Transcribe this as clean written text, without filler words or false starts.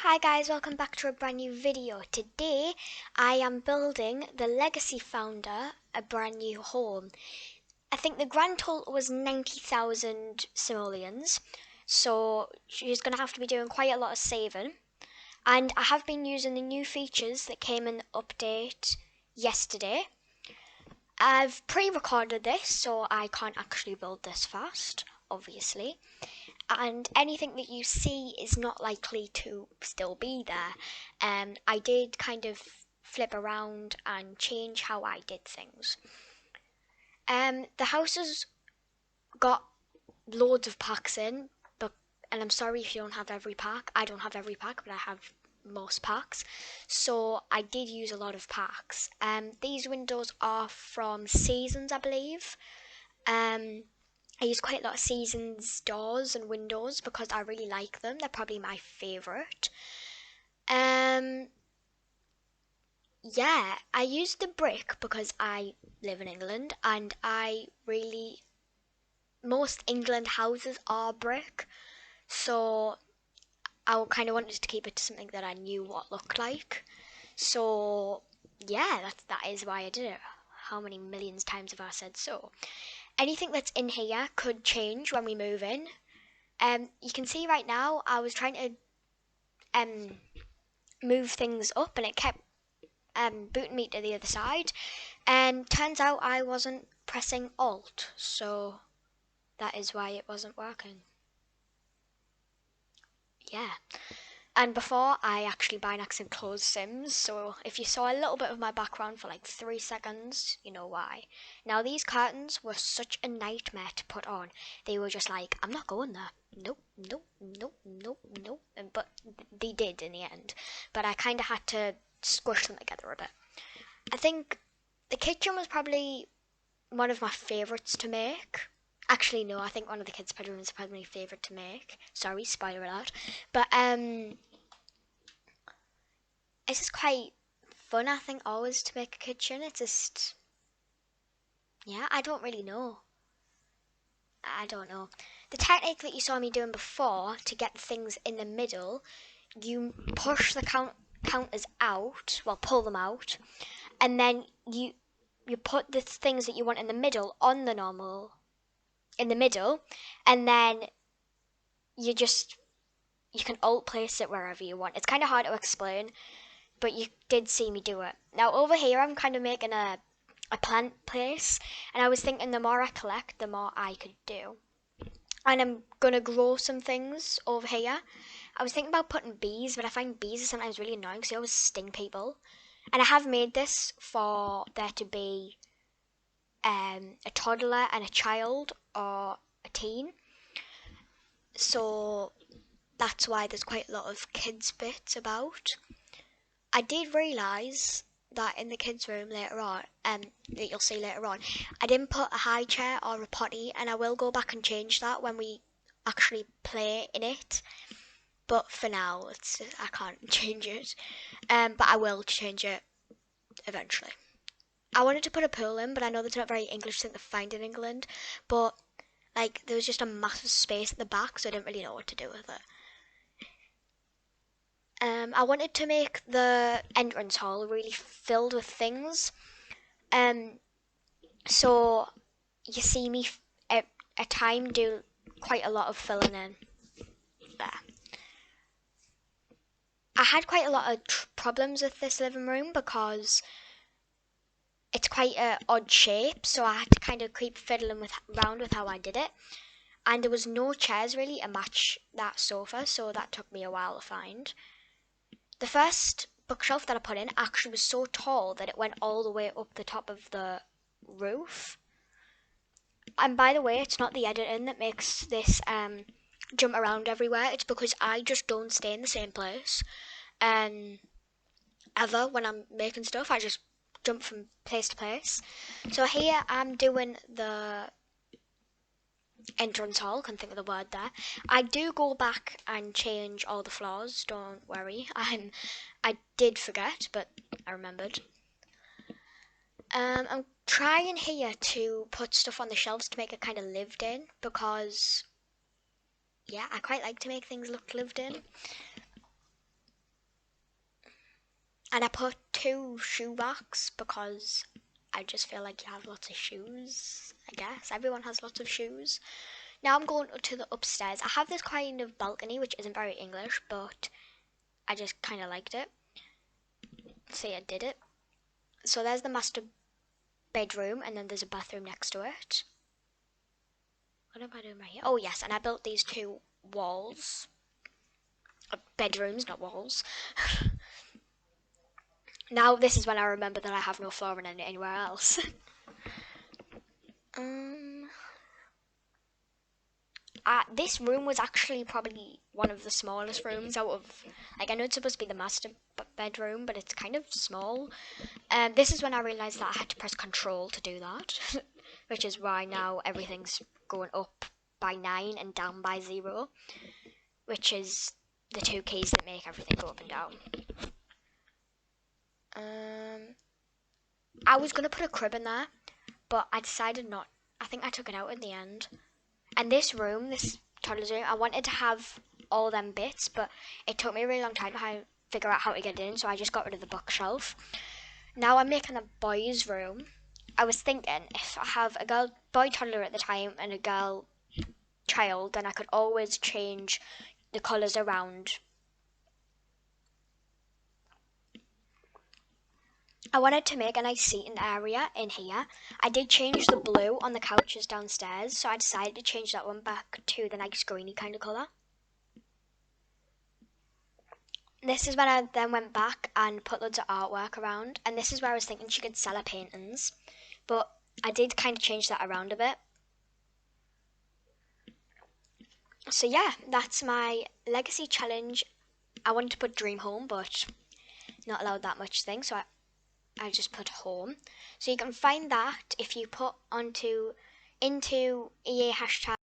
Hi guys, welcome back to a brand new video. Today I am building the Legacy Founder a brand new home. I think the grand total was 90,000 simoleons, so she's going to have to be doing quite a lot of saving. And I have been using the new features that came in the update yesterday. I've pre-recorded this, so I can't actually build this fast, obviously. And anything that you see is not likely to still be there. I did kind of flip around and change how I did things. The house has got loads of packs in, and I'm sorry if you don't have every pack. I don't have every pack, but I have most packs. So I did use a lot of packs. These windows are from Seasons, I believe. I use quite a lot of Seasons doors and windows because I really like them. They're probably my favourite. Yeah, I use the brick because I live in England and most England houses are brick. So I kind of wanted to keep it to something that I knew what looked like. So yeah, that is why I did it. How many millions times have I said so? Anything that's in here could change when we move in. You can see right now I was trying to move things up and it kept booting me to the other side, and turns out I wasn't pressing Alt, so that is why it wasn't working. Yeah. And before, I actually by an accident closed Sims, so if you saw a little bit of my background for like 3 seconds, you know why. Now, these curtains were such a nightmare to put on. They were just like, I'm not going there. Nope, nope, nope, nope, nope. But they did in the end. But I kind of had to squish them together a bit. I think the kitchen was probably one of my favourites to make. Actually, no, I think one of the kids' bedrooms is probably my favourite to make. Sorry, spoiler alert. But it's just quite fun, I think, always to make a kitchen. It's just, yeah, I don't really know. I don't know. The technique that you saw me doing before to get things in the middle, you push the counters out, well, pull them out, and then you put the things that you want in the middle on the normal, in the middle, and then you can alt place it wherever you want. It's kind of hard to explain, but you did see me do it. Now over here I'm kind of making a plant place, and I was thinking the more I collect, the more I could do. And I'm gonna grow some things over here. I was thinking about putting bees, but I find bees are sometimes really annoying because they always sting people. And I have made this for there to be a toddler and a child or a teen. So that's why there's quite a lot of kids bits about. I did realise that in the kids' room later on, that you'll see later on, I didn't put a high chair or a potty, and I will go back and change that when we actually play in it. But for now, I can't change it. But I will change it eventually. I wanted to put a pool in, but I know that's not a very English thing to find in England. But like, there was just a massive space at the back, so I didn't really know what to do with it. I wanted to make the entrance hall really filled with things. So you see me at a time do quite a lot of filling in there. I had quite a lot of problems with this living room because it's quite an odd shape, so I had to kind of keep fiddling around with how I did it. And there was no chairs really to match that sofa, so that took me a while to find. The first bookshelf that I put in actually was so tall that it went all the way up the top of the roof. And by the way, it's not the editing that makes this jump around everywhere. It's because I just don't stay in the same place. Ever when I'm making stuff, I just jump from place to place. So here I'm doing the entrance hall, can't think of the word there. I do go back and change all the floors, don't worry. I did forget, but I remembered. I'm trying here to put stuff on the shelves to make it kind of lived in, because yeah, I quite like to make things look lived in. And I put 2 shoe racks because I just feel like you have lots of shoes, I guess. Everyone has lots of shoes. Now I'm going to the upstairs. I have this kind of balcony, which isn't very English, but I just kind of liked it. So yeah, I did it. So there's the master bedroom, and then there's a bathroom next to it. What am I doing right here? Oh yes, and I built these 2 walls. Bedrooms, not walls. Now this is when I remember that I have no flooring anywhere else. This room was actually probably one of the smallest rooms out of, like, I know it's supposed to be the master bedroom, but it's kind of small. This is when I realised that I had to press control to do that, which is why now everything's going up by 9 and down by 0, which is the 2 keys that make everything go up and down. I was going to put a crib in there, but I decided not. I think I took it out in the end. And this room, this toddler's room, I wanted to have all them bits, but it took me a really long time to figure out how to get in, so I just got rid of the bookshelf. Now I'm making a boys' room. I was thinking if I have a boy toddler at the time and a girl child, then I could always change the colours around. I wanted to make a nice seating area in here. I did change the blue on the couches downstairs, so I decided to change that one back to the nice greeny kind of colour. This is when I then went back and put loads of artwork around, and this is where I was thinking she could sell her paintings, but I did kind of change that around a bit. So yeah, that's my legacy challenge. I wanted to put dream home, but not allowed that much thing, so I just put home. So you can find that if you put into EA hashtag